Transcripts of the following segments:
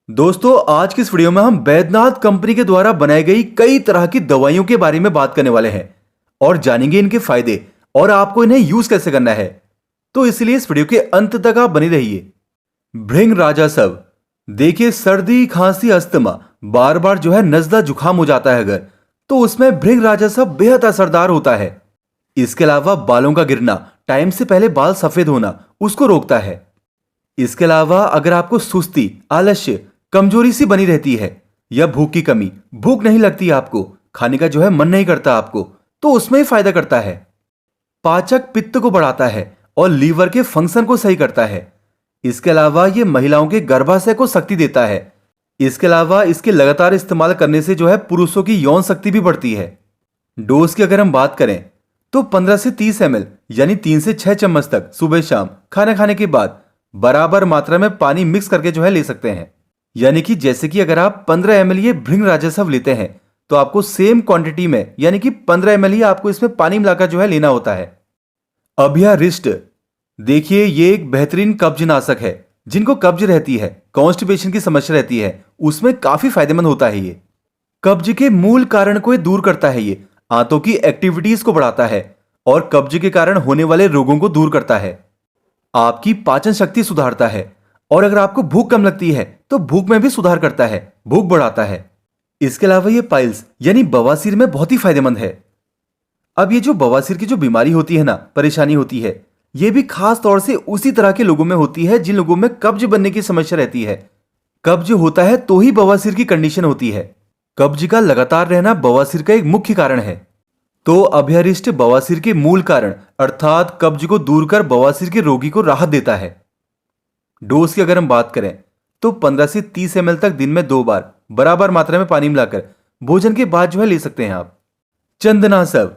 दोस्तों, आज की इस वीडियो में हम बैद्यनाथ कंपनी के द्वारा बनाई गई कई तरह की दवाइयों के बारे में बात करने वाले हैं और जानेंगे इनके फायदे और आपको इन्हें यूज कैसे करना है। तो इसलिए इस वीडियो के अंत तक आप बने रहिए। भृंगराजस्व। देखिए, सर्दी खांसी अस्थमा बार बार नजला जुकाम हो जाता है अगर, तो उसमें भृंगराजस्व बेहद असरदार होता है। इसके अलावा बालों का गिरना, टाइम से पहले बाल सफेद होना, उसको रोकता है। इसके अलावा अगर आपको सुस्ती, आलस्य, कमजोरी सी बनी रहती है या भूख की कमी, भूख नहीं लगती आपको, खाने का मन नहीं करता आपको, तो उसमें ही फायदा करता है। पाचक पित्त को बढ़ाता है और लीवर के फंक्शन को सही करता है। इसके अलावा ये महिलाओं के गर्भाशय को शक्ति देता है। इसके अलावा इसके लगातार इस्तेमाल करने से पुरुषों की यौन शक्ति भी बढ़ती है। डोज की अगर हम बात करें तो 15 से 30 ml यानी 3 से 6 चम्मच तक सुबह शाम खाना खाने के बाद बराबर मात्रा में पानी मिक्स करके ले सकते हैं। यानी कि जैसे कि अगर आप 15 ml ये भृंगराजस्व लेते हैं तो आपको सेम क्वांटिटी में यानी कि 15 ml ही आपको इसमें पानी मिलाकर लेना होता है। अभ्यारिष्ट। देखिए, ये एक बेहतरीन कब्जनाशक है। जिनको कब्ज रहती है, कॉन्स्टिपेशन की समस्या रहती है, उसमें काफी फायदेमंद होता है। ये कब्ज के मूल कारण को दूर करता है। ये आंतों की एक्टिविटीज को बढ़ाता है और कब्ज के कारण होने वाले रोगों को दूर करता है। आपकी पाचन शक्ति सुधारता है और अगर आपको भूख कम लगती है तो भूख में भी सुधार करता है, भूख बढ़ाता है। इसके अलावा ये पाइल्स यानी बवासीर में बहुत ही फायदेमंद है। अब ये जो बवासीर की जो बीमारी होती है ना, परेशानी होती है, ये भी खास तौर से उसी तरह के लोगों में होती है जिन लोगों में कब्ज बनने की समस्या रहती है। कब्ज होता है तो ही बवासीर की कंडीशन होती है। कब्ज का लगातार रहना बवासीर का एक मुख्य कारण है। तो अभ्यारिष्ट बवासीर के मूल कारण अर्थात कब्ज को दूर कर बवासीर के रोगी को राहत देता है। डोज की अगर हम बात करें तो 15 से 30 ml तक दिन में 2 बार बराबर मात्रा में पानी मिलाकर भोजन के बाद ले सकते हैं आप। चंदनासव।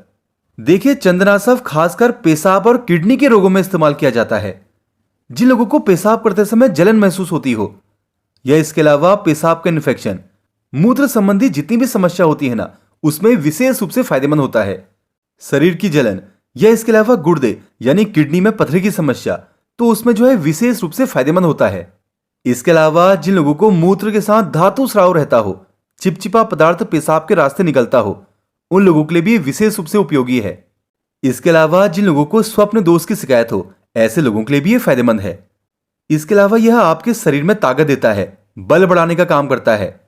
देखिए, चंदनासव खासकर पेशाब और किडनी के रोगों में इस्तेमाल किया जाता है। जिन लोगों को पेशाब करते समय जलन महसूस होती हो या इसके अलावा पेशाब का इन्फेक्शन, मूत्र संबंधी जितनी भी समस्या होती है ना, उसमें विशेष रूप से फायदेमंद होता है। शरीर की जलन या इसके अलावा गुर्दे यानी किडनी में पथरी की समस्या, तो उसमें विशेष रूप से फायदेमंद होता है। इसके अलावा जिन लोगों को मूत्र के साथ धातु स्राव रहता हो, चिपचिपा पदार्थ पेशाब के रास्ते निकलता हो, उन लोगों के लिए भी विशेष रूप से उपयोगी है। इसके अलावा जिन लोगों को स्वप्न दोष की शिकायत हो, ऐसे लोगों के लिए भी ये फायदेमंद है। इसके अलावा यह आपके शरीर में ताकत देता है, बल बढ़ाने का काम करता है।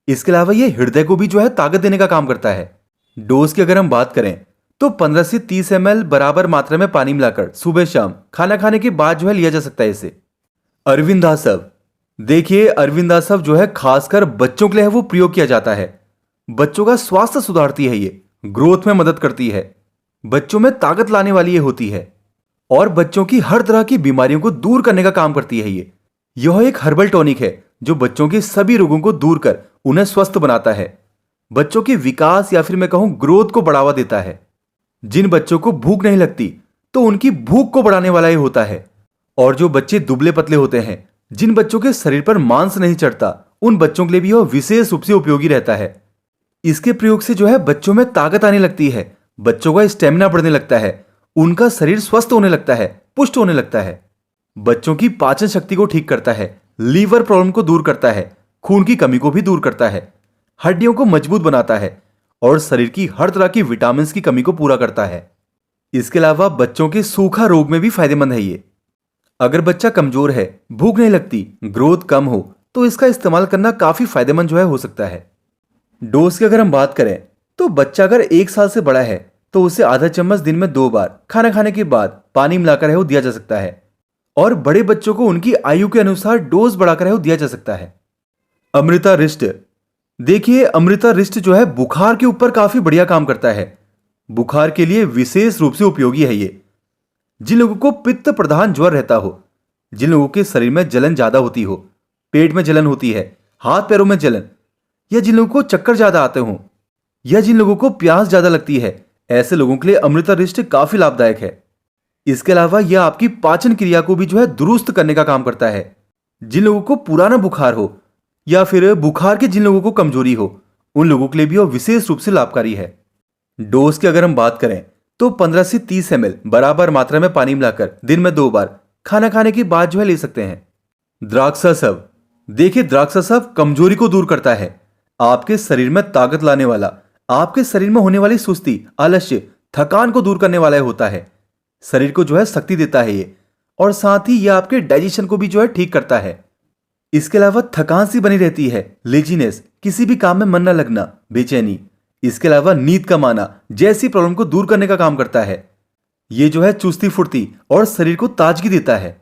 इसके अलावा यह हृदय को भी ताकत देने का काम करता है। डोज की अगर हम बात करें तो 15 से 30 ml बराबर मात्रा में पानी मिलाकर सुबह शाम खाना खाने के बाद लिया जा सकता है इसे। अरविंदासव। देखिए, अरविंदासव खासकर बच्चों के लिए वो प्रयोग किया जाता है। बच्चों का स्वास्थ्य सुधारती है, ये ग्रोथ में मदद करती है, बच्चों में ताकत लाने वाली ये होती है और बच्चों की हर तरह की बीमारियों को दूर करने का काम करती है। यह एक हर्बल टॉनिक है जो बच्चों के सभी रोगों को दूर कर उन्हें स्वस्थ बनाता है। बच्चों के विकास या फिर मैं कहूं ग्रोथ को बढ़ावा देता है। जिन बच्चों को भूख नहीं लगती तो उनकी भूख को बढ़ाने वाला ये होता है। और जो बच्चे दुबले पतले होते हैं, जिन बच्चों के शरीर पर मांस नहीं चढ़ता, उन बच्चों के लिए भी यह विशेष रूप से उपयोगी रहता है। इसके प्रयोग से बच्चों में ताकत आने लगती है, बच्चों का स्टेमिना बढ़ने लगता है, उनका शरीर स्वस्थ होने लगता है, पुष्ट होने लगता है। बच्चों की पाचन शक्ति को ठीक करता है, लीवर प्रॉब्लम को दूर करता है, खून की कमी को भी दूर करता है, हड्डियों को मजबूत बनाता है और शरीर की हर तरह की विटामिन की कमी को पूरा करता है। इसके अलावा बच्चों के सूखा रोग में भी फायदेमंद है ये। अगर बच्चा कमजोर है, भूख नहीं लगती, ग्रोथ कम हो, तो इसका इस्तेमाल करना काफी फायदेमंद हो सकता है। डोज की अगर हम बात करें तो बच्चा अगर 1 साल से बड़ा है तो उसे आधा चम्मच दिन में 2 बार खाना खाने के बाद पानी मिलाकर वो दिया जा सकता है और बड़े बच्चों को उनकी आयु के अनुसार डोज बढ़ाकर दिया जा सकता है। अमृता रिष्ट। देखिए, अमृता रिष्ट बुखार के ऊपर काफी बढ़िया काम करता है। बुखार के लिए विशेष रूप से उपयोगी है ये। जिन लोगों को पित्त प्रधान ज्वर रहता हो, जिन लोगों के शरीर में जलन ज्यादा होती हो, पेट में जलन होती है, हाथ पैरों में जलन, या जिन लोगों को चक्कर ज्यादा आते हो, या जिन लोगों को प्यास ज्यादा लगती है, ऐसे लोगों के लिए अमृता रिष्ट काफी लाभदायक है। इसके अलावा यह आपकी पाचन क्रिया को भी दुरुस्त करने का काम करता है। जिन लोगों को पुराना बुखार हो या फिर बुखार के जिन लोगों को कमजोरी हो, उन लोगों के लिए भी वह विशेष रूप से लाभकारी है। डोज की अगर हम बात करें तो 15 से 30 ml बराबर मात्रा में पानी मिलाकर दिन में 2 बार खाना खाने के बाद ले सकते हैं। द्राक्षासव। देखिए द्राक्षा सब कमजोरी को दूर करता है, आपके शरीर में ताकत लाने वाला, आपके शरीर में होने वाली सुस्ती, आलस्य, थकान को दूर करने वाला होता है। शरीर को जो है शक्ति देता है ये, और साथ ही ये आपके डाइजेशन को भी जो है ठीक करता है। इसके अलावा थकान सी बनी रहती है, लेजीनेस, किसी भी काम में मन न लगना, बेचैनी। इसके अलावा नींद कम आना जैसी प्रॉब्लम को दूर करने का काम करता है। ये जो है चुस्ती फुर्ती और शरीर को ताजगी देता है।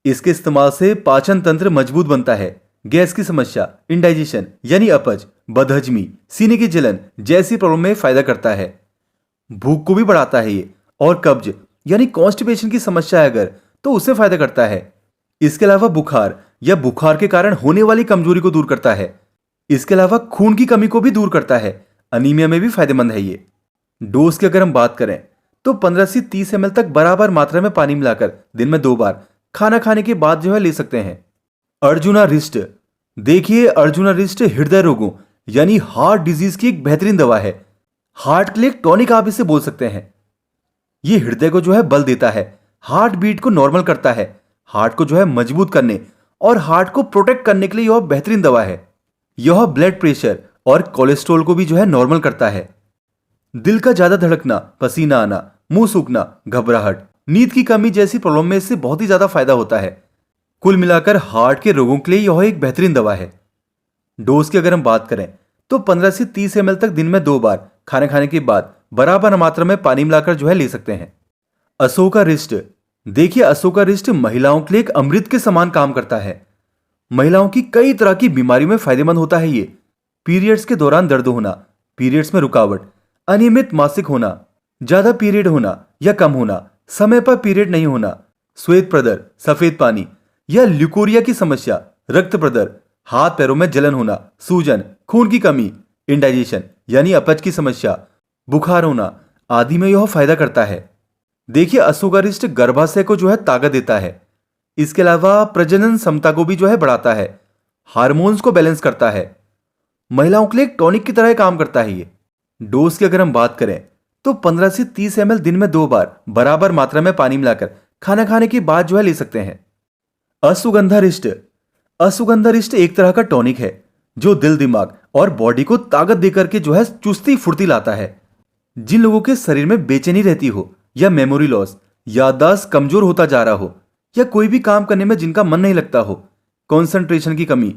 इसके इस्तेमाल से पाचन तंत्र मजबूत बनता है। गैस की समस्या, इंडाइजेशन यानी अपच, बदहजमी, सीने की जलन जैसी प्रॉब्लम में फायदा करता है। भूख को भी बढ़ाता है ये, और कब्ज यानी कॉन्स्टिपेशन की समस्या है अगर, तो उससे फायदा करता है। इसके अलावा बुखार या बुखार के कारण होने वाली कमजोरी को दूर करता है। इसके अलावा खून की कमी को भी दूर करता है, अनीमिया में भी फायदेमंद है ये। डोज की अगर हम बात करें तो 15 से 30 ml तक बराबर मात्रा में पानी मिलाकर दिन में 2 बार खाना खाने के बाद जो है ले सकते हैं। अर्जुना रिस्ट, देखिए अर्जुना रिस्ट हृदय रोगों यानी हार्ट डिजीज की एक बेहतरीन दवा है। हार्ट के लिए एक टॉनिक आप इसे बोल सकते हैं। ये हृदय को जो है बल देता है, हार्ट बीट को नॉर्मल करता है, हार्ट को जो है मजबूत करने और हार्ट को प्रोटेक्ट करने के लिए यह बेहतरीन दवा है। यह ब्लड प्रेशर और कोलेस्ट्रॉल को भी जो है नॉर्मल करता है। दिल का ज्यादा धड़कना, पसीना आना, मुंह सूखना, घबराहट, नींद की कमी जैसी प्रॉब्लम में इससे बहुत ही ज्यादा फायदा होता है। कुल मिलाकर हार्ट के रोगों के लिए यह एक बेहतरीन दवा है। डोज की अगर हम बात करें तो 15 से 30 ml तक दिन में 2 बार खाना खाने के बाद बराबर मात्रा में पानी मिलाकर जो है ले सकते हैं। अशोका रिस्ट, देखिए अशोका रिस्ट महिलाओं के लिए एक अमृत के समान काम करता है। महिलाओं की कई तरह की बीमारियों में फायदेमंद होता है ये। पीरियड्स के दौरान दर्द होना, पीरियड्स में रुकावट, अनियमित मासिक होना, ज्यादा पीरियड होना या कम होना, समय पर पीरियड नहीं होना, श्वेत प्रदर, सफेद पानी या ल्यूकोरिया की समस्या, रक्त प्रदर, हाथ पैरों में जलन होना, सूजन, खून की कमी, इंडाइजेशन यानी अपच की समस्या, बुखार होना आदि में यह फायदा करता है। देखिए अशोकारिष्ट गर्भाशय को जो है ताकत देता है। इसके अलावा प्रजनन क्षमता को भी जो है बढ़ाता है, हार्मोन्स को बैलेंस करता है। महिलाओं के लिए एक टॉनिक की तरह काम करता है ये। डोज की अगर हम बात करें तो 15 से 30 ml दिन में 2 बार बराबर मात्रा में पानी मिलाकर खाना खाने के बाद जो है ले सकते हैं। अश्वगंधारिष्ट, अश्वगंधारिष्ट एक तरह का टॉनिक है जो दिल, दिमाग और बॉडी को ताकत देकर के जो है चुस्ती फुर्ती लाता है। जिन लोगों के शरीर में बेचैनी रहती हो या मेमोरी लॉस, याददाश्त कमजोर होता जा रहा हो, या कोई भी काम करने में जिनका मन नहीं लगता हो, कंसंट्रेशन की कमी,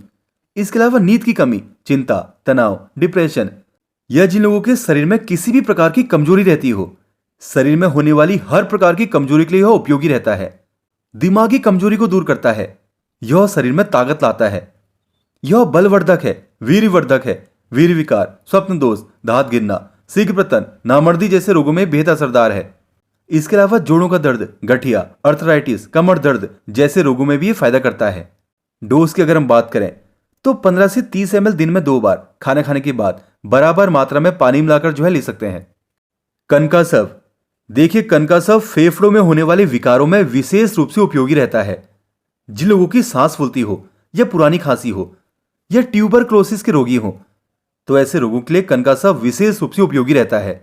इसके अलावा नींद की कमी, चिंता, तनाव, डिप्रेशन, या जिन लोगों के शरीर में किसी भी प्रकार की कमजोरी रहती हो, शरीर में होने वाली हर प्रकार की कमजोरी के लिए यह उपयोगी रहता है। दिमागी कमजोरी को दूर करता है, यह शरीर में ताकत लाता है। यह बलवर्धक है, वीर्यवर्धक है, वीर विकार, स्वप्न दोष, दांत गिरना, शीघ्र पतन, नामर्दी जैसे रोगों में बेहद असरदार है। इसके अलावा जोड़ों का दर्द, गठिया, अर्थराइटिस, कमर दर्द जैसे रोगों में भी ये फायदा करता है। डोज की अगर हम बात करें तो 15 से 30 ml दिन में 2 बार खाना खाने के बाद बराबर मात्रा में पानी मिलाकर जो है ले सकते हैं। कनकासव, देखिए कनकासव फेफड़ों में होने वाले विकारों में विशेष रूप से उपयोगी रहता है। जिन लोगों की सांस फूलती हो या पुरानी खांसी हो या ट्यूबरक्लोसिस के रोगी हो, तो ऐसे रोगों के लिए कनकासव विशेष रूप से उपयोगी रहता है।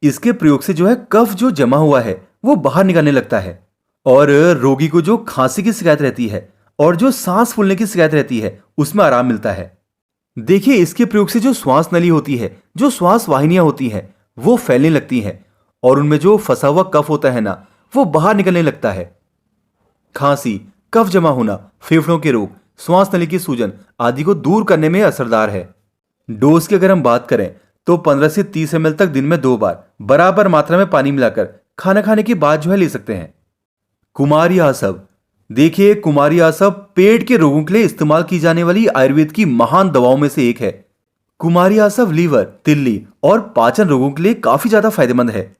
इसके प्रयोग से जो है कफ जो जमा हुआ है वो बाहर निकलने लगता है, और रोगी को जो खांसी की शिकायत रहती है और जो सांस फूलने की शिकायत रहती है उसमें आराम मिलता है। देखिए इसके प्रयोग से जो श्वास नली होती है, जो श्वास वाहिनियां होती हैं, वो फैलने लगती हैं और उनमें जो फंसा हुआ कफ होता है ना, वो बाहर निकलने लगता है। खांसी, कफ जमा होना, फेफड़ों के रोग, श्वास नली की सूजन आदि को दूर करने में असरदार है। डोज की अगर हम बात करें तो 15 से 30 ml तक दिन में 2 बार बराबर मात्रा में पानी मिलाकर खाना खाने के बाद जो है ले सकते हैं। कुमारी आसव, देखिए कुमारी आसव पेट के रोगों के लिए इस्तेमाल की जाने वाली आयुर्वेद की महान दवाओं में से एक है। कुमारी आसव लीवर, तिल्ली और पाचन रोगों के लिए काफी ज्यादा फायदेमंद है।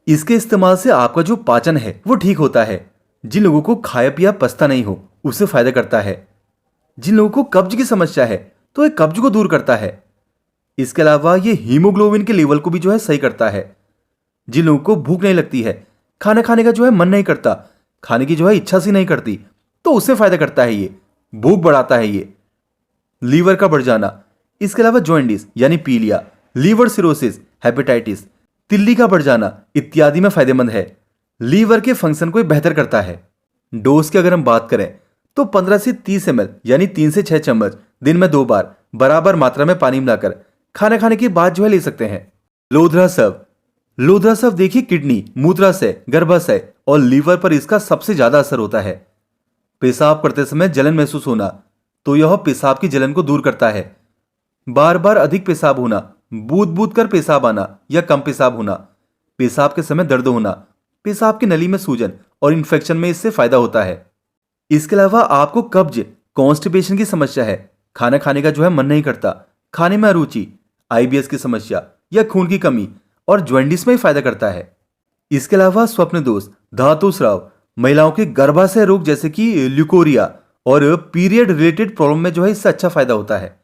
इसके इस्तेमाल से आपका जो पाचन है वो ठीक होता है। जिन लोगों को खाया पिया पचता नहीं हो उससे फायदा करता है। जिन लोगों को कब्ज की समस्या है तो ये कब्ज को दूर करता है। इसके अलावा ये हीमोग्लोबिन के लेवल को भी जो है सही करता है। जिन लोगों को भूख नहीं लगती है, खाना खाने का जो है मन नहीं करता, खाने की जो है इच्छा सी नहीं करती, तो उससे फायदा करता है ये। भूख बढ़ाता है ये। लीवर का बढ़ जाना, इसके अलावा जॉइंडिस यानी पीलिया, लीवर सिरोसिस, हेपेटाइटिस, तिल्ली का बढ़ जाना इत्यादि में फायदेमंद है। लीवर के फंक्शन को बेहतर करता है। डोज की अगर हम बात करें तो 15 से 30 ml यानी 3 से 6 चम्मच दिन में 2 बार बराबर मात्रा में पानी मिलाकर खाना खाने के बाद जो है ले सकते हैं। लोध्रासव। लोध्रासव देखिए किडनी, मूत्राशय, गर्भाशय और लीवर पर इसका सबसे ज्यादा असर होता है। पेशाब करते समय जलन महसूस होना, तो यह पेशाब की जलन को दूर करता है। बार बार अधिक पेशाब होना, बूद बूद कर पेशाब आना या कम पेशाब होना, पेशाब के समय दर्द होना, पेशाब की नली में सूजन और इन्फेक्शन में इससे फायदा होता है। इसके अलावा आपको कब्ज, कॉन्स्टिपेशन की समस्या है, खाना खाने का जो है मन नहीं करता, खाने में अरुचि, आईबीएस की समस्या या खून की कमी और ज्वेंडिस में ही फायदा करता है। इसके अलावा स्वप्न दोष, धातु स्राव, महिलाओं के गर्भाशय रोग जैसे कि ल्यूकोरिया और पीरियड रिलेटेड प्रॉब्लम में जो है इससे अच्छा फायदा होता है।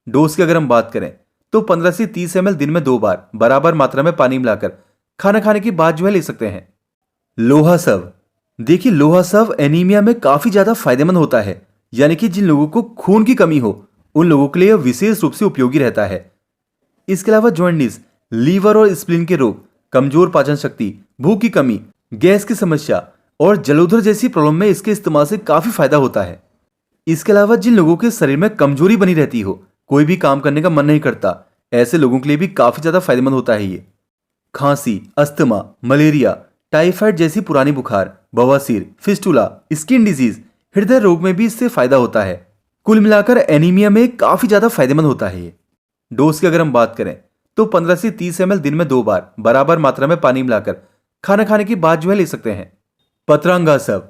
डोज की अगर हम बात करें तो 15 से 30 ml दिन में 2 बार बराबर मात्रा में पानी मिलाकर खाना खाने के बाद जो है ले सकते हैं। लोहासव। देखिए लोहासव एनीमिया में काफी ज्यादा फायदेमंद होता है, यानी कि जिन लोगों को खून की कमी हो उन लोगों के लिए यह विशेष रूप से उपयोगी रहता है। इसके अलावा जॉन्डिस, लीवर और स्प्लीन के रोग, कमजोर पाचन शक्ति, भूख की कमी, गैस की समस्या और जलोदर जैसी प्रॉब्लम में इसके इस्तेमाल से काफी फायदा होता है। इसके अलावा जिन लोगों के शरीर में कमजोरी बनी रहती हो, कोई भी काम करने का मन नहीं करता, ऐसे लोगों के लिए भी काफी ज्यादा फायदेमंद होता है ये। खांसी, अस्थमा, मलेरिया, टाइफाइड जैसी पुरानी बुखार, बवासीर, फिस्टुला, स्किन डिजीज, हृदय रोग में भी इससे फायदा होता है। कुल मिलाकर एनीमिया में काफी ज्यादा फायदेमंद होता है ये। डोज की अगर हम बात करें तो 15 से 30 ml दिन में 2 बार बराबर मात्रा में पानी मिलाकर खाना खाने के बाद जो है ले सकते हैं। पत्रांगासव।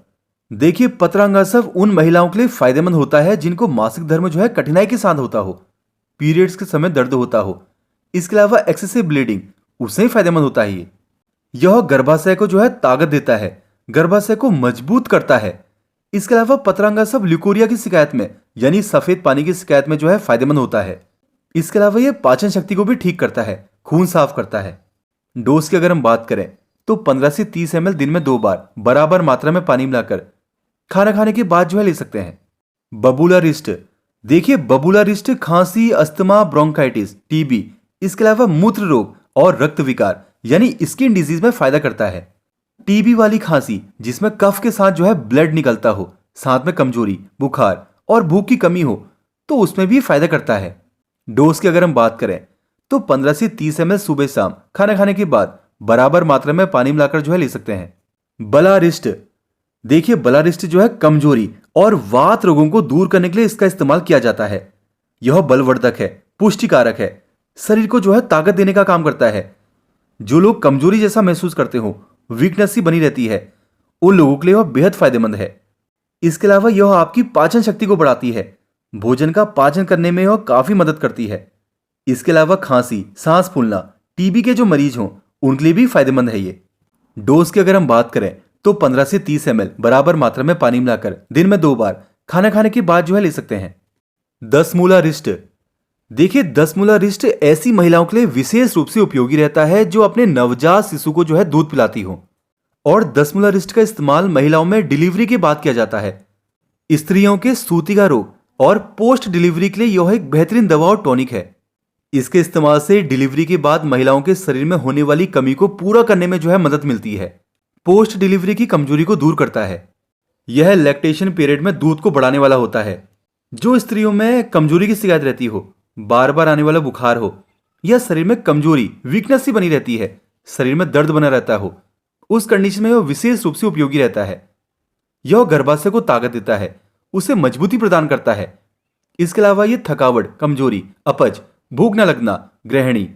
देखिए पत्रांगासव उन महिलाओं के लिए फायदेमंद होता है जिनको मासिक धर्म जो है कठिनाई के साथ होता हो, पीरियड्स के समय दर्द होता हो। इसके अलावा एक्सेसिव ब्लीडिंग, उससे ही फायदेमंद होता है ये। यह गर्भाशय को जो है ताकत देता है, गर्भाशय को मजबूत करता है। इसके अलावा पत्रांगासव ल्यूकोरिया की शिकायत में यानी सफेद पानी की शिकायत में जो है फायदेमंद होता है। इसके अलावा यह पाचन शक्ति को भी ठीक करता है, खून साफ करता है। डोज की अगर हम बात करें तो 15 से 30 ml दिन में 2 बार बराबर मात्रा में पानी मिलाकर खाना खाने के बाद जो है ले सकते हैं। बबूला रिस्ट। देखिए बबूला रिस्ट खांसी, अस्थमा, ब्रोंकाइटिस, टीबी, इसके अलावा मूत्र रोग और रक्त विकार यानी स्किन डिजीज में फायदा करता है। टीबी वाली खांसी जिसमें कफ के साथ जो है ब्लड निकलता हो, साथ में कमजोरी, बुखार और भूख की कमी हो, तो उसमें भी फायदा करता है। डोज की अगर हम बात करें तो 15 से 30 ml सुबह शाम खाना खाने के बाद बराबर मात्रा में पानी मिलाकर जो है ले सकते हैं। बलारिस्ट। देखिए बलारिस्ट जो है कमजोरी और वात रोगों को दूर करने के लिए इसका इस्तेमाल किया जाता है। यह बलवर्धक है, पुष्टिकारक है, शरीर को जो है ताकत देने का काम करता है। जो लोग कमजोरी जैसा महसूस करते हो, वीकनेस सी बनी रहती है, उन लोगों के लिए यह बेहद फायदेमंद है। इसके अलावा यह आपकी पाचन शक्ति को बढ़ाती है, भोजन का पाचन करने में यह काफी मदद करती है। इसके अलावा खांसी, सांस फूलना, टीबी के जो मरीज हों उनके लिए भी फायदेमंद है ये। डोज की अगर हम बात करें तो 15 से 30 ml बराबर मात्रा में पानी मिलाकर दिन में 2 बार खाना खाने के बाद जो है ले सकते हैं। 10 मूला रिस्ट। देखिए 10 मूला रिस्ट ऐसी महिलाओं के लिए विशेष रूप से उपयोगी रहता है जो अपने नवजात शिशु को जो है दूध पिलाती हो। और 10 मूला रिस्ट का इस्तेमाल महिलाओं में डिलीवरी के बाद किया जाता है। स्त्रियों के सूतिका रोग और पोस्ट डिलीवरी के लिए यह एक बेहतरीन दवा और टॉनिक है। इसके इस्तेमाल से डिलीवरी के बाद महिलाओं के शरीर में होने वाली कमी को पूरा करने में जो है मदद मिलती है। पोस्ट डिलीवरी की कमजोरी को दूर करता है। यह लैक्टेशन पीरियड में दूध को बढ़ाने वाला होता है। जो स्त्रियों में कमजोरी की शिकायत रहती हो, बार बार आने वाला बुखार हो या शरीर में कमजोरी, वीकनेस सी बनी रहती है, शरीर में दर्द बना रहता हो, उस कंडीशन में यह विशेष रूप से उपयोगी रहता है। यह गर्भाशय को ताकत देता है, उसे मजबूती प्रदान करता है। इसके अलावा यह थकावट, कमजोरी, अपच, भूख न लगना, ग्रहणी,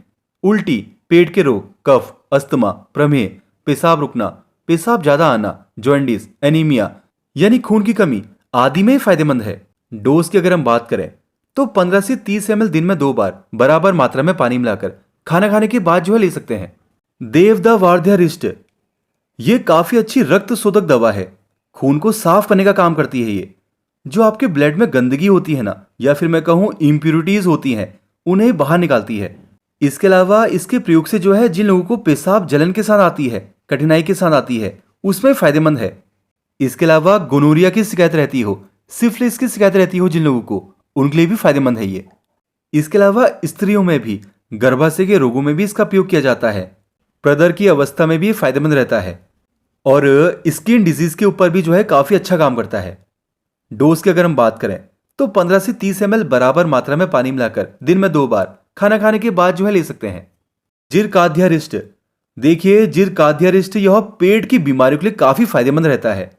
उल्टी, पेट के रोग, कफ, अस्थमा, प्रमेह, पेशाब रुकना, पेशाब ज्यादा आना, जॉन्डिस, एनीमिया यानी खून की कमी आदि में फायदेमंद है। डोज की अगर हम बात करें तो 15 से 30 ml दिन में 2 बार बराबर मात्रा में पानी मिलाकर खाना खाने के बाद जो है ले सकते हैं। देवदा वार्ध्या रिस्ट। ये काफी अच्छी रक्त शोधक दवा है, खून को साफ करने का काम करती है ये। जो आपके ब्लड में गंदगी होती है ना, या फिर मैं कहूं इम्प्यूरिटीज होती हैं, उन्हें बाहर निकालती है। इसके अलावा इसके प्रयोग से जो है जिन लोगों को पेशाब जलन के साथ आती है, कठिनाई के साथ आती है, उसमें फायदेमंद है। इसके अलावा गोनोरिया की शिकायत रहती हो, सिफिलिस की शिकायत रहती हो जिन लोगों को, उनके लिए भी फायदेमंद है ये। इसके अलावा स्त्रियों में भी गर्भाशय के रोगों में भी इसका प्रयोग किया जाता है। प्रदर की अवस्था में भी फायदेमंद रहता है और स्किन डिजीज के ऊपर भी जो है काफी अच्छा काम करता है। डोज की अगर हम बात करें तो 15 से 30 ml बराबर मात्रा में पानी मिलाकर दिन में 2 बार खाना खाने के बाद जो है ले सकते हैं। जिरकाध्यारिष्ट, देखिए जिरकाध्यारिष्ट यह पेट की बीमारियों के लिए काफी फायदेमंद रहता है।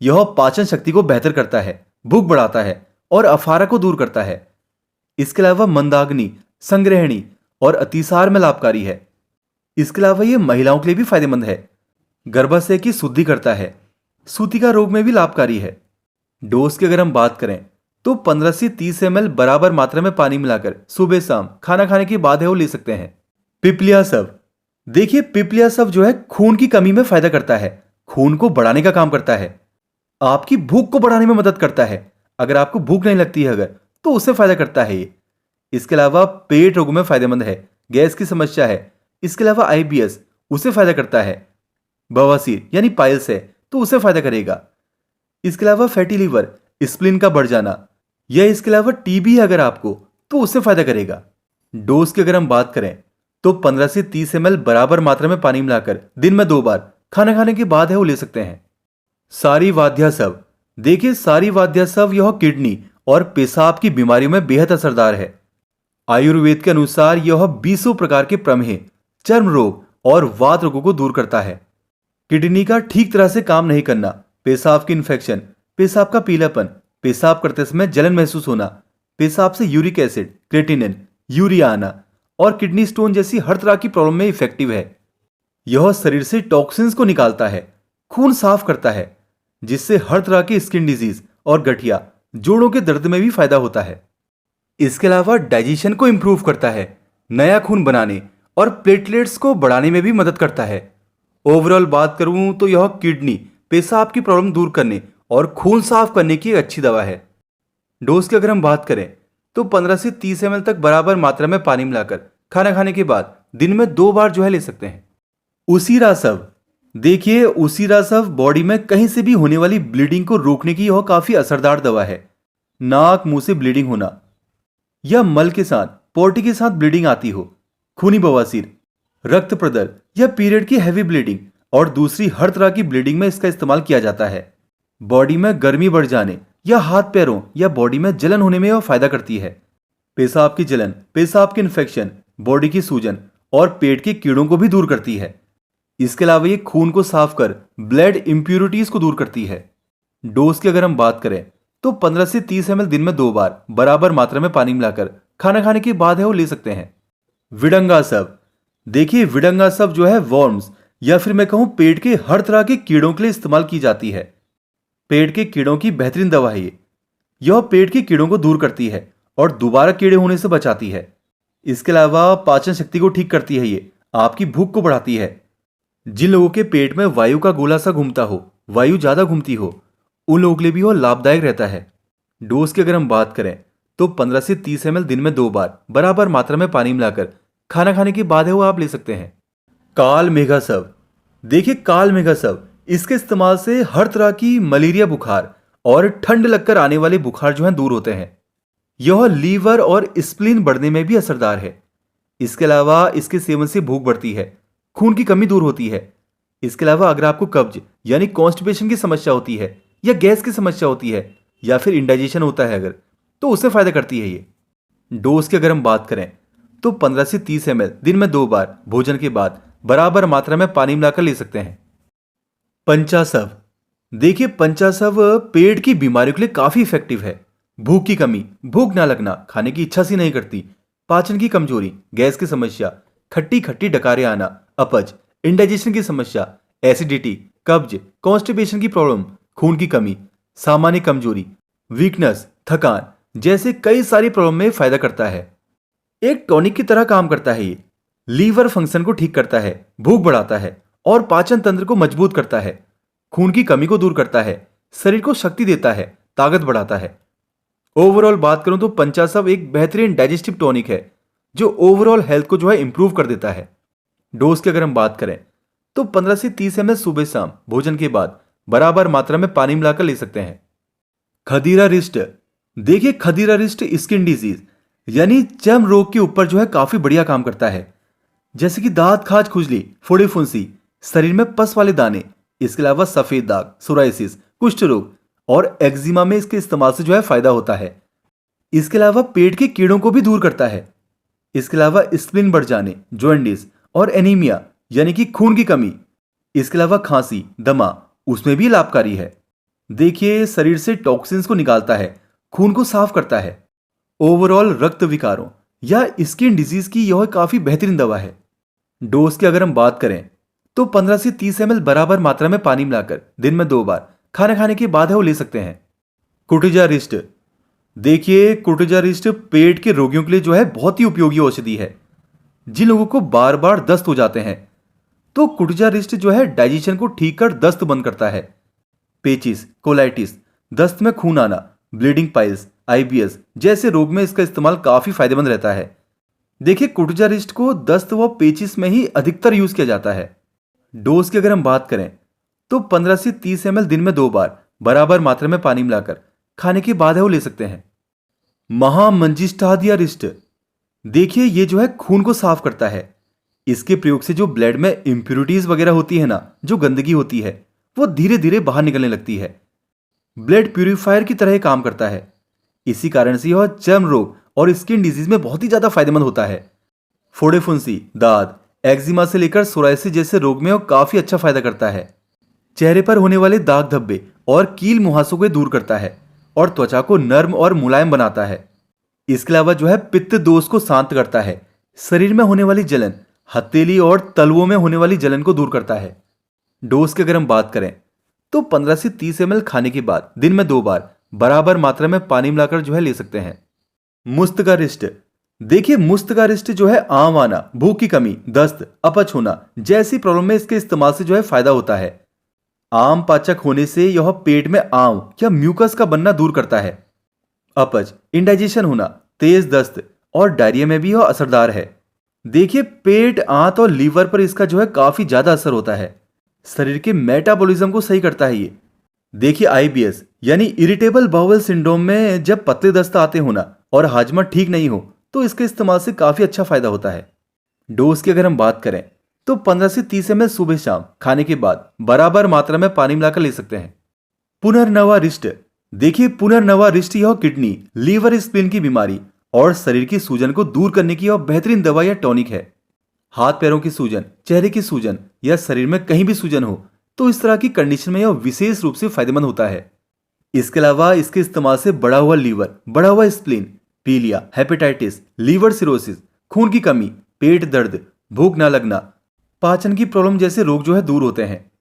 यह पाचन शक्ति को बेहतर करता है, भूख बढ़ाता है और अफारा को दूर करता है। इसके अलावा मंदाग्नि, संग्रहणी और अतिसार में लाभकारी है। इसके अलावा यह महिलाओं के लिए भी फायदेमंद है। गर्भाशय की शुद्धि करता है, सूतिका रोग में भी लाभकारी है। डोज की अगर हम बात करें तो 15 से 30 ml बराबर मात्रा में पानी मिलाकर सुबह शाम खाना खाने के बाद है वो ले सकते हैं। पिप्लियासव, देखिए पिप्लियासव जो है खून की कमी में फायदा करता है, खून को बढ़ाने का काम करता है, आपकी भूख को बढ़ाने में मदद करता है। अगर आपको भूख नहीं लगती है अगर तो उससे फायदा करता है ये। इसके अलावा पेट रोगों में फायदेमंद है, गैस की समस्या है। इसके अलावा आईबीएस उसे फायदा करता है, बवासीर यानी पाइल्स है तो उसे फायदा करेगा। इसके अलावा फैटी लीवर, स्प्लीन का बढ़ जाना या इसके अलावा टीबी है अगर आपको तो उससे फायदा करेगा। डोज की अगर हम बात करें तो 15 से 30 ml बराबर मात्रा में पानी मिलाकर दिन में 2 बार खाना खाने के बाद है वो ले सकते हैं। सारी वाद्यासव, देखिए सारी वाद्यासव यह किडनी और पेशाब की बीमारियों में बेहद असरदार है। आयुर्वेद के अनुसार यह 20 प्रकार के प्रमेह, चर्म रोग और वात रोगों को दूर करता है। किडनी का ठीक तरह से काम नहीं करना, पेशाब की इन्फेक्शन, पेशाब का पीलापन, पेशाब करते समय जलन महसूस होना, पेशाब से यूरिक एसिड, क्रेटिनिन, यूरिया आना और किडनी स्टोन जैसी हर तरह की प्रॉब्लम में इफेक्टिव है। यह शरीर से टॉक्सिन्स को निकालता है, खून साफ करता है, जिससे हर तरह की स्किन डिजीज और गठिया, जोड़ों के दर्द में भी फायदा होता है। इसके अलावा डाइजेशन को इंप्रूव करता है, नया खून बनाने और प्लेटलेट्स को बढ़ाने में भी मदद करता है। ओवरऑल बात करूं तो यह किडनी, पेशाब की प्रॉब्लम दूर करने और खून साफ करने की एक अच्छी दवा है। डोज की अगर हम बात करें तो 15 से 30 ml तक बराबर मात्रा में पानी मिलाकर खाना खाने के बाद दिन में 2 बार जो है ले सकते हैं। उसीरासव, देखिए उसीरासव बॉडी में कहीं से भी होने वाली ब्लीडिंग को रोकने की यह काफी असरदार दवा है। नाक मुंह से ब्लीडिंग होना या मल के साथ, पोटी के साथ ब्लीडिंग आती हो, खूनी बवासीर, रक्त प्रदर या पीरियड की हैवी ब्लीडिंग और दूसरी हर तरह की ब्लीडिंग में इसका इस्तेमाल किया जाता है। बॉडी में गर्मी बढ़ जाने या हाथ पैरों या बॉडी में जलन होने में यह फायदा करती है। पेशाब की जलन, पेशाब की इन्फेक्शन, बॉडी की सूजन और पेट के कीड़ों को भी दूर करती है। इसके अलावा ये खून को साफ कर ब्लड इंप्यूरिटीज को दूर करती है। डोज की अगर हम बात करें तो 15 से 30 ml दिन में 2 बार बराबर मात्रा में पानी मिलाकर खाना खाने के बाद है वो ले सकते हैं। विडंगासव, देखिए विडंगासव जो है वॉर्म्स या फिर मैं कहूं पेट के हर तरह के कीड़ों के लिए इस्तेमाल की जाती है। पेट के कीड़ों की बेहतरीन दवा है ये। यह पेट के कीड़ों को दूर करती है और दोबारा कीड़े होने से बचाती है। इसके अलावा पाचन शक्ति को ठीक करती है ये, आपकी भूख को बढ़ाती है। जिन लोगों के पेट में वायु का गोला सा घूमता हो, वायु ज्यादा घूमती हो, उन लोगों के लिए भी वह लाभदायक रहता है। डोज की अगर हम बात करें तो 15 से 30 ml दिन में 2 बार बराबर मात्रा में पानी मिलाकर खाना खाने के बाद है वो आप ले सकते हैं। काल मेघासव, देखिए काल मेघासव, इसके इस्तेमाल से हर तरह की मलेरिया बुखार और ठंड लगकर आने वाले बुखार जो हैं दूर होते हैं। यह लीवर और स्प्लीन बढ़ने में भी असरदार है। इसके अलावा इसके सेवन से भूख बढ़ती है, खून की कमी दूर होती है। इसके अलावा अगर आपको कब्ज यानी कॉन्स्टिपेशन की समस्या होती है या गैस की समस्या होती है या फिर इंडाइजेशन होता है अगर तो उससे फायदा करती है ये। डोज की अगर हम बात करें तो 15 से 30 ml दिन में 2 बार भोजन के बाद बराबर मात्रा में पानी मिलाकर ले सकते हैं। पंचासव, देखिए पंचासव पेट की बीमारियों के लिए काफी इफेक्टिव है। भूख की कमी, भूख ना लगना, खाने की इच्छा सी नहीं करती, पाचन की कमजोरी, गैस की समस्या, खट्टी खट्टी डकारे आना, अपच, इंडाइजेशन की समस्या, एसिडिटी, कब्ज, कॉन्स्टिपेशन की प्रॉब्लम, खून की कमी, सामान्य कमजोरी, वीकनेस, थकान जैसे कई सारी प्रॉब्लम में फायदा करता है। एक टॉनिक की तरह काम करता है ये। लीवर फंक्शन को ठीक करता है, भूख बढ़ाता है और पाचन तंत्र को मजबूत करता है। खून की कमी को दूर करता है, शरीर को शक्ति देता है, ताकत बढ़ाता है। ओवरऑल बात करूं तो पंचासव एक बेहतरीन डाइजेस्टिव टॉनिक है जो ओवरऑल हेल्थ को जो है इंप्रूव कर देता है। डोज की अगर हम बात करें तो 15 से 30 ml सुबह शाम भोजन के बाद बराबर मात्रा में पानी मिलाकर ले सकते हैं। खदीरा रिस्ट, देखिए खदीरा रिस्ट स्किन डिजीज यानी चर्म रोग के ऊपर जो है काफी बढ़िया काम करता है, जैसे कि दांत खाज, खुजली, फोड़ी फुंसी, शरीर में पस वाले दाने, इसके अलावा सफेद दाग, सोराइसिस, कुष्ठ रोग, और एक्जिमा में इसके इस्तेमाल से जो है फायदा होता है। इसके अलावा पेट के कीड़ों को भी दूर करता है। इसके अलावा स्प्लीन बढ़ जाने, जॉन्डिस और एनीमिया यानी कि खून की कमी, इसके अलावा खांसी, दमा, उसमें भी लाभकारी है। देखिए, शरीर से टॉक्सिन्स को निकालता है, खून को साफ करता है। ओवरऑल रक्त विकारों या स्किन डिजीज की यह काफी बेहतरीन दवा है। डोज की अगर हम बात करें तो 15 से 30 ml बराबर मात्रा में पानी मिलाकर दिन में 2 बार खाना खाने के बाद है वो ले सकते हैं। कुर्टिजा रिस्ट। देखिए, कुर्टिजा रिस्ट पेट के रोगियों के लिए जो है बहुत ही उपयोगी औषधि है। जिन लोगों को बार बार दस्त हो जाते हैं तो कुर्टिजा रिस्ट जो है डाइजेशन को ठीक कर दस्त बंद करता है। पेचिस, कोलाइटिस, दस्त में खून आना, ब्लीडिंग पाइल्स, आईबीएस जैसे रोग में इसका इस्तेमाल काफी फायदेमंद रहता है। देखिए, कुर्टिजा रिस्ट को दस्त व पेचिस में ही अधिकतर यूज किया जाता है। डोज की अगर हम बात करें तो 15 से 30 ml दिन में 2 बार बराबर मात्रा में पानी मिलाकर खाने के बाद है वो ले सकते हैं। महामंजिष्ठादिया रिस्ट। देखिए, ये जो है खून को साफ करता है। इसके प्रयोग से जो ब्लड में इंप्योरिटीज वगैरह होती है ना, जो गंदगी होती है, वो धीरे धीरे बाहर निकलने लगती है। ब्लड प्यूरिफायर की तरह काम करता है। इसी कारण से यह चर्म रोग और स्किन डिजीज में बहुत ही ज्यादा फायदेमंद होता है। फोड़े फुंसी, दाद, एक्जिमा से लेकर सोराइसिस जैसे रोग में यह काफी अच्छा फायदा करता है। चेहरे पर होने वाले दाग धब्बे और कील मुहासों को दूर करता है और त्वचा को नर्म और मुलायम बनाता है। इसके अलावा जो है पित्त दोष को शांत करता है। शरीर में होने वाली जलन, हथेली और तलवों में होने वाली जलन को दूर करता है। डोज की अगर हम बात करें तो 15 से 30 ml खाने के बाद दिन में 2 बार बराबर मात्रा में पानी मिलाकर जो है ले सकते हैं। मुस्तका रिस्ट। देखिए, मुस्तका रिस्ट जो है आम आना, भूख की कमी, दस्त, अपच होना जैसी प्रॉब्लम में इसके इस्तेमाल से जो है फायदा होता है। आम पाचक होने से यह पेट में आम या म्यूकस का बनना दूर करता है। अपच, इंडाइजेशन होना, तेज दस्त और डायरिया में भी यह असरदार है। देखिए, पेट, आंत और लीवर पर इसका जो है काफी ज्यादा असर होता है। शरीर के मेटाबॉलिज्म को सही करता है ये। देखिए, आईबीएस यानी इरिटेबल बाउल सिंड्रोम में जब पतले दस्त आते हो ना और हाजमा ठीक नहीं हो तो इसके इस्तेमाल से काफी अच्छा फायदा होता है। डोज की अगर हम बात करें तो 15 से 30 ml सुबह शाम खाने के बाद बराबर मात्रा में पानी मिलाकर ले सकते हैं। पुनर्नवा रिस्ट। देखिए, पुनर्नवा रिस्ट यह किडनी, लीवर, स्प्लीन की बीमारी और शरीर की सूजन को दूर करने की यह बेहतरीन दवा या टॉनिक है। हाथ पैरों की सूजन, चेहरे की सूजन या शरीर में कहीं भी सूजन हो तो इस तरह की कंडीशन में यह विशेष रूप से फायदेमंद होता है। इसके अलावा इसके इस्तेमाल से बढ़ा हुआ लीवर, बढ़ा हुआ स्प्लीन, पीलिया, हेपेटाइटिस, लीवर सिरोसिस, खून की कमी, पेट दर्द, भूख ना लगना, पाचन की प्रॉब्लम जैसे रोग जो है दूर होते हैं।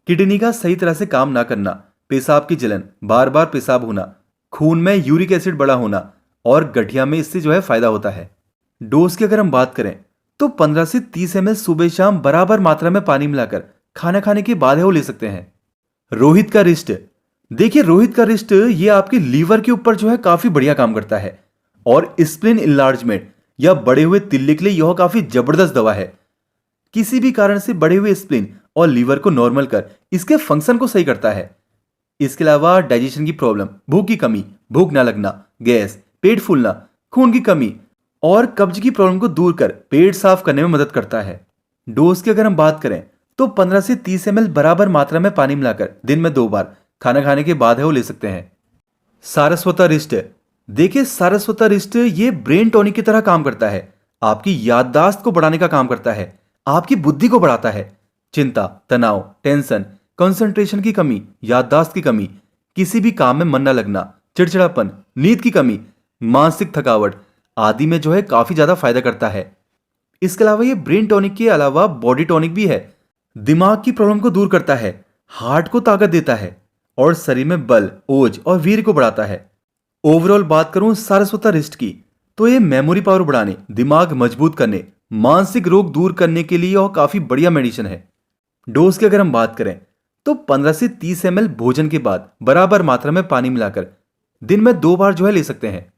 किडनी का सही तरह से काम ना करना, पेशाब की जलन, बार बार पेशाब होना, खून में यूरिक एसिड बढ़ा होना और गठिया में इससे जो है फायदा होता है। डोज की अगर हम बात करें तो 15 से 30 ml सुबह शाम बराबर मात्रा में पानी मिलाकर खाना खाने के बाद है वो ले सकते हैं। रोहित का रिस्ट। देखिए, रोहित का रिस्ट ये आपके लीवर के ऊपर जो है काफी बढ़िया काम करता है और स्प्लीन इनलार्जमेंट या बढ़े हुए तिल्ले के लिए यह काफी जबरदस्त दवा है। किसी भी कारण से बढ़े हुए स्प्लीन और लीवर को नॉर्मल कर इसके फंक्शन को सही करता है। इसके अलावा डाइजेशन की प्रॉब्लम, भूख की कमी, भूख ना लगना, गैस, पेट फूलना, खून की कमी और कब्ज की प्रॉब्लम को दूर कर पेट साफ करने में मदद करता है। डोज की अगर हम बात करें तो 15 से 30 ml बराबर मात्रा में पानी मिलाकर दिन में 2 बार खाना खाने के बाद है वो ले सकते हैं। सारस्वता रिस्ट। देखिए, सारस्वता रिस्ट ये ब्रेन टॉनिक की तरह काम करता है। आपकी याददाश्त को बढ़ाने का काम करता है, आपकी बुद्धि को बढ़ाता है। चिंता, तनाव, टेंशन, कंसंट्रेशन की कमी, याददाश्त की कमी, किसी भी काम में मन न लगना, चिड़चिड़ापन, नींद की कमी, मानसिक थकावट आदि में जो है काफी ज्यादा फायदा करता है। इसके अलावा ये ब्रेन टॉनिक के अलावा बॉडी टॉनिक भी है। दिमाग की प्रॉब्लम को दूर करता है, हार्ट को ताकत देता है और शरीर में बल, ओज और वीर को बढ़ाता है। ओवरऑल बात करूं सारस्वता रिस्ट की तो ये मेमोरी पावर बढ़ाने, दिमाग मजबूत करने, मानसिक रोग दूर करने के लिए और काफी बढ़िया मेडिसिन है। डोज की अगर हम बात करें तो 15 से 30 ml भोजन के बाद बराबर मात्रा में पानी मिलाकर दिन में 2 बार जो है ले सकते हैं।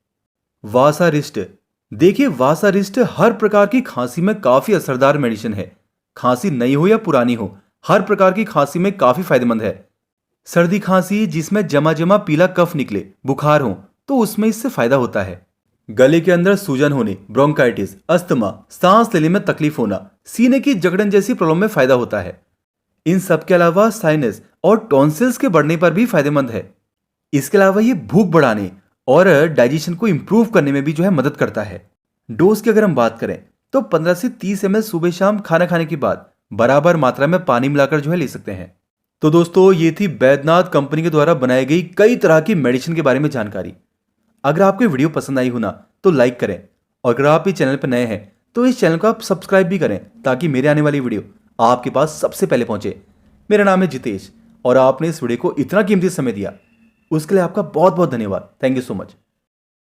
वासा रिस्ट। देखिए, वासा रिस्ट हर प्रकार की खांसी में काफी असरदार मेडिसिन है। खांसी नई हो या पुरानी हो, हर प्रकार की खांसी में काफी फायदेमंद है। सर्दी खांसी जिसमें जमा जमा पीला कफ निकले, बुखार हो तो उसमें इससे फायदा होता है। गले के अंदर सूजन होने, ब्रोंकाइटिस, अस्थमा, सांस लेने में तकलीफ होना, सीने की जकड़न जैसी प्रॉब्लम में फायदा होता है। इन सब के अलावा साइनस और टॉन्सिल्स के बढ़ने पर भी फायदेमंद है। इसके अलावा ये भूख बढ़ाने और डाइजेशन को इंप्रूव करने में भी जो है मदद करता है। डोज की अगर हम बात करें तो 15 से 30 ml सुबह शाम खाना खाने के बाद बराबर मात्रा में पानी मिलाकर जो है ले सकते हैं। तो दोस्तों ये थी बैद्यनाथ कंपनी के द्वारा बनाई गई कई तरह की मेडिसिन के बारे में जानकारी। अगर आपको ये वीडियो पसंद आई हो ना तो लाइक करें, और अगर आप इस चैनल पर नए हैं तो इस चैनल को आप सब्सक्राइब भी करें ताकि मेरे आने वाली वीडियो आपके पास सबसे पहले पहुंचे। मेरा नाम है जितेश और आपने इस वीडियो को इतना कीमती समय दिया उसके लिए आपका बहुत बहुत धन्यवाद। Thank you so much.